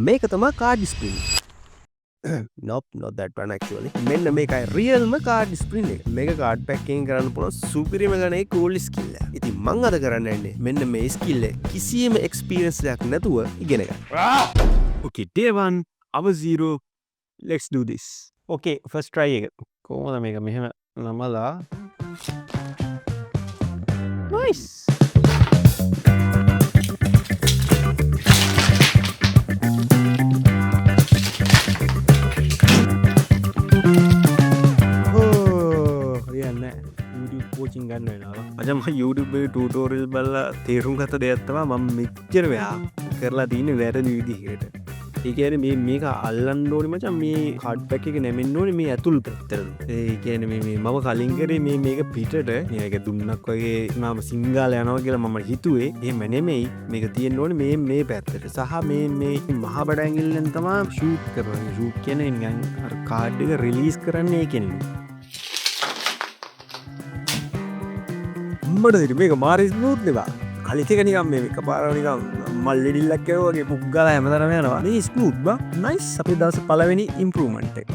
මේක තමයි card spring. Nope, not that one actually. මෙන්න මේකයි රියල්ම කාඩ් ස්ප්‍රින් එක. මේක කාඩ් පැක් එකකින් කරන්න පුළුවන් සුපිරිම ගණනේ කූල් ස්කිල් එක. ඉතින් මං අද කරන්න යන්නේ මෙන්න මේ ස්කිල් එක කිසියම් එක්ස්පීරියන්ස් එකක් නැතුව ඉගෙන ගන්න. Okay, day 1, hour 0. Let's do this. Okay, first try එක. කොහොමද මේක මෙහෙම නමලා. Nice. coaching ගන්න වෙනවා. අද මම YouTube එකේ tutorial බලලා තේරුම් ගත්ත දෙයක් තමයි මම මෙච්චර වෙලා කරලා තියෙන වැරදි විදිහකට. ඒ කියන්නේ මේක අල්ලන්න ඕනේ මචං මේ කාඩ් පැක් එක නැමෙන්න ඕනේ මේ ඇතුල් පැත්තට. ඒ කියන්නේ මේ මම කලින් කරේ මේක පිටට මේක දුන්නක් වගේ මම සිංගාල යනවා කියලා මම හිතුවේ. එහෙම නෙමෙයි. මේක තියෙන්න ඕනේ මේ පැත්තට. සහ මේ මහ බඩ ඇඟිල්ලෙන් තමයි ෂූට් කරන්නේ. ෂූට් කියන්නේ නිකන් අර කාඩ් එක රිලීස් කරන්නේ ඒකෙන්නේ. මට මේක මාරි ස්මූත් නෙවා. කලින් එක නිකන් මේ එකපාරම නිකන් මල්ලිඩිල්ලක් වගේ පුක් ගාලා හැමතැනම යනවා. මේ ස්මූත් බා. නයිස්. අපේ දවසේ පළවෙනි ඉම්ප්‍රූව්මන්ට් එක.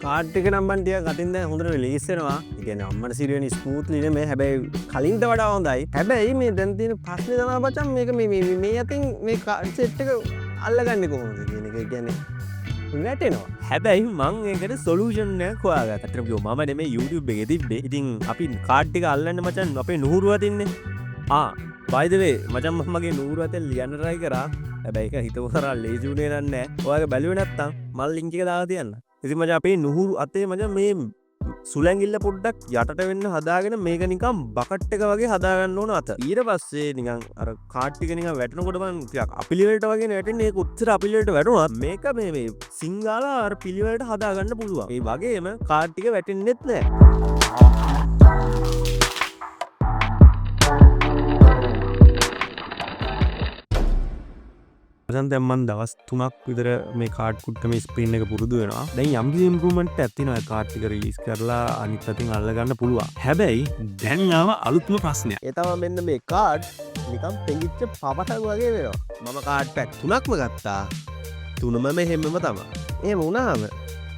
කාඩ් එක නම් මන් ටිකක් අතින් දැන් හොඳට රිලීස් වෙනවා. ඒ කියන්නේ අම්මට සිරියන ස්මූත්ලි නෙමෙයි. හැබැයි කලින්ට වඩා හොඳයි. හැබැයි මේ දැන් තියෙන ප්‍රශ්නේ තමයි බචන් මේක මේ අතින් මේ කාඩ් සෙට් එක අල්ලගන්නේ කොහොමද කියන එක. ඒ කියන්නේ වැටෙනවා. හැබැයි මං ඒකට සොලියුෂන් එකක් හොයාගත්තා. අතට මම නෙමෙයි YouTube එකේ තිබ්බේ. ඉතින් අපි කාඩ් එක අල්ලන්න මචන් අපේ නුහුරුව තින්නේ. by the way මචන් මම මගේ නුහුරුව අතෙන් ලියන්න try කරා. හැබැයි ඒක හිතුව තරම් ලේසි උනේ නැහැ. ඔයාගේ බැලුවේ නැත්තම් මම link එක දාලා තියන්න. ඉතින් මචං අපේ නුහුරු අතේ මචං මේ සුලැඟිල්ල පොඩ්ඩක් යටට වෙන්න හදාගෙන මේක නිකන් බකට් එක වගේ හදාගන්න ඕන අත. ඊට පස්සේ නිකන් අර කාඩ් ටික නිකන් වැටෙනකොට මම ටිකක් අපිලිවලට වගේ වැටෙන්නේ. ඒක උත්තර අපිලිවලට වැටුණා. මේක මේ සිංගාලා අර පිළිවෙලට හදාගන්න පුළුවන්. ඒ වගේම කාඩ් ටික වැටෙන්නෙත් නෑ. දැන් මම දවස් 3ක් විතර මේ කාඩ් කුට්ට මේ ස්ප්‍රින් එක පුරුදු වෙනවා. දැන් යම් කිසි ඉම්ප්‍රූව්මන්ට් එකක් තියෙනවා. ඒ කාඩ් ටික රිලීස් කරලා අනිත් අතින් අල්ල ගන්න පුළුවන්. හැබැයි දැන් ආව අලුත්ම ප්‍රශ්නයක්. ඒ තමයි මෙන්න මේ කාඩ් නිකන් පෙඟිච්ච පපටක් වගේ වෙනවා. මම කාඩ් පැක් 3ක්ම ගත්තා. 3ම මෙහෙමම තමයි. එහෙම වුණාම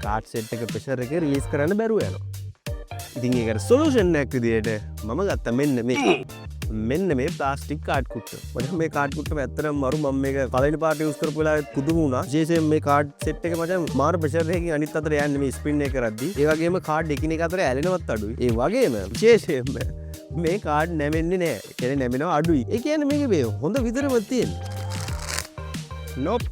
කාඩ් සෙට් එක ප්‍රෙෂර් එකේ රිලීස් කරන්න බැරුව යනවා. ඉතින් ඒකට සොලියුෂන් එකක් විදියට මම ගත්තා මෙන්න මේ ප්ලාස්ටික් කාඩ් කුට්ට. මචං මේ කාඩ් කුට්ටම ඇත්තටම මරු මම මේක පළවෙනි පාට යූස් කරපු වෙලාවෙත් පුදුම වුණා. විශේෂයෙන් මේ කාඩ් සෙට් එක මචං මාර ප්‍රෙෂර් එකකින් අනිත් අතට යන්නේ මේ ස්ප්‍රින් එක කරද්දි. ඒ වගේම කාඩ් එකිනෙක අතර ඇලෙනවත් අඩුයි. ඒ වගේම විශේෂයෙන්ම මේ කාඩ් නැමෙන්නේ නැහැ. ඒ කියන්නේ නැමෙනවා අඩුයි. ඒ කියන්නේ මේකේ මේ හොඳ විතරම තියෙන්නේ.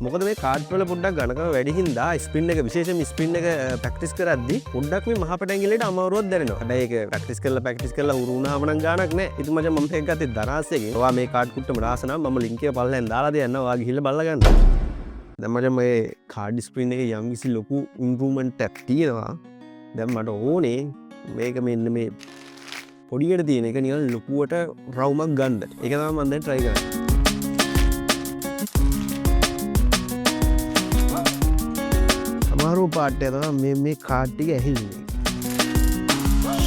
මොකද මේ කාඩ් වල පොඩ්ඩක් ඝනකම වැඩි හින්දා ස්ප්‍රින් එක විශේෂයෙන්ම ස්ප්‍රින් එක ප්‍රැක්ටිස් කරද්දි පොඩ්ඩක් මේ මහපට ඇඟිල්ලේට අමාරුවක් දැනෙනවා. හැබැයි ඒක ප්‍රැක්ටිස් කරලා හුරු වුණාම නම් ගානක් නැහැ. ඉතින් මචං මම මේක ගත්තේ දරාස් එකේ. ඔයා මේ කාඩ් කුට්ටම රාස නම් මම ලින්ක් එක පල්ලෙන් දාලා දෙන්නම්. ඔයා ගිහිල්ලා බලලා ගන්න. දැන් මචං මේ කාඩ් ස්ප්‍රින් එකේ යම් කිසි ලොකු ඉම්ප්‍රූව්මන්ට් එකක් තියෙනවා. දැන් මට ඕනේ මේක මෙන්න මේ පොඩියට තියෙන එක නිකන් ලොකුවට රවුමක් ගන්න. ඒක තමයි මම දැන් try කරන්නේ. අමාරු පාට්ටය තමයි මේ කාඩ් ටික ඇහිල්ලේ.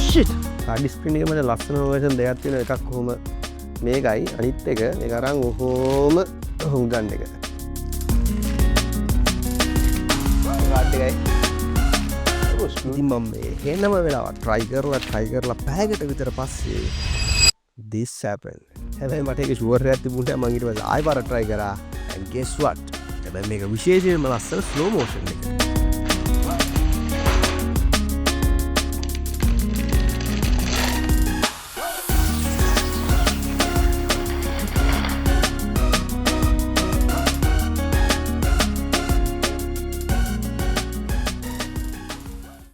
shit කාඩ් ස්ක්‍රීන් එකේ මට ලස්සන වර්ෂන් දෙකක් තියෙනවා. එකක් කොහොම මේකයි අනිත් එක මේක අරන් ඔහොම ගන්න එක. කාඩ් එකයි ඉතින් මම එහෙනම වෙලාවක් try කරලා පැයකට විතර පස්සේ this happened. හැබැයි මට ඒක ෂුවර් එකක් තිබුණා. මම ඊට පස්සේ ආයෙ පාරක් try කරා and guess what? හැබැයි මේක විශේෂයෙන්ම ලස්සන ස්ලෝ මෝෂන් එක.